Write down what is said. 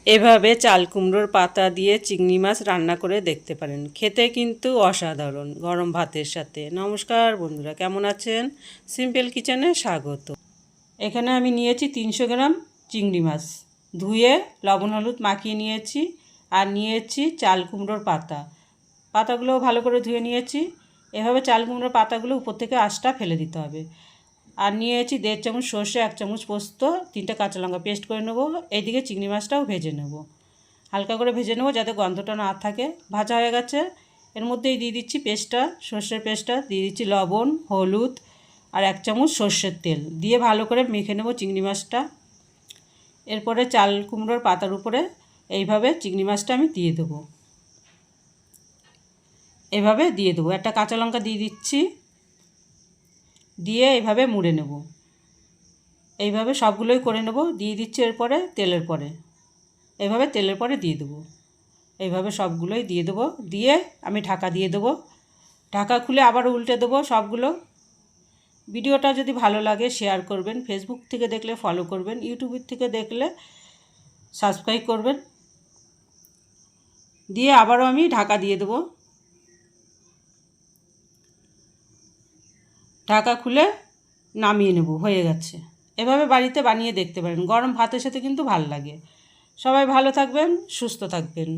এভাবে চাল কুমড়োর পাতা দিয়ে চিংড়ি মাছ রান্না করে দেখতে পারেন, খেতে কিন্তু অসাধারণ গরম ভাতের সাথে। নমস্কার বন্ধুরা, কেমন আছেন? সিম্পল কিচেনে স্বাগত। এখানে আমি নিয়েছি 300 গ্রাম চিংড়ি মাছ, ধুয়ে লবণ হলুদ মাখিয়ে নিয়েছি। আর নিয়েছি চাল কুমড়োর পাতা, পাতাগুলো ভালো করে ধুয়ে নিয়েছি। এভাবে চাল কুমড়োর পাতাগুলো উপর থেকে আঁশটা ফেলে দিতে হবে। আর নিয়েছি 1.5 চামচ সর্ষে, 1 চামচ পোস্ত, 3টে কাঁচা লঙ্কা পেস্ট করে নেবো। এইদিকে চিংড়ি মাছটাও ভেজে নেব, হালকা করে ভেজে নেবো যাতে গন্ধটা না থাকে। ভাজা হয়ে গেছে, এর মধ্যেই দিয়ে দিচ্ছি পেস্টটা, সর্ষের পেস্টটা দিয়ে দিচ্ছি, লবণ হলুদ আর 1 চামচ সর্ষের তেল দিয়ে ভালো করে মেখে নেব চিংড়ি মাছটা। এরপরে চাল কুমড়োর পাতার উপরে এইভাবে চিংড়ি মাছটা আমি দিয়ে দেবো, এভাবে দিয়ে দেবো। একটা কাঁচা লঙ্কা দিয়ে দিচ্ছি, দিয়ে এইভাবে মুড়ে নেব। এইভাবে সবগুলোই করে নেব, দিয়ে দিচ্ছি এরপরে তেলের পরে, এইভাবে তেলের পরে দিয়ে দেবো। এইভাবে সবগুলোই দিয়ে দেবো, দিয়ে আমি ঢাকা দিয়ে দেবো। ঢাকা খুলে আবার উল্টে দেবো সবগুলো। ভিডিওটা যদি ভালো লাগে শেয়ার করবেন, ফেসবুক থেকে দেখলে ফলো করবেন, ইউটিউবের থেকে দেখলে সাবস্ক্রাইব করবেন। দিয়ে আবারও আমি ঢাকা দিয়ে দেবো। ঢাকা খুলে নামিয়ে নেব, হয়ে গেছে। এভাবে বাড়িতে বানিয়ে দেখতে পারেন, গরম ভাতের সাথে কিন্তু ভালো লাগে। সবাই ভালো থাকবেন, সুস্থ থাকবেন।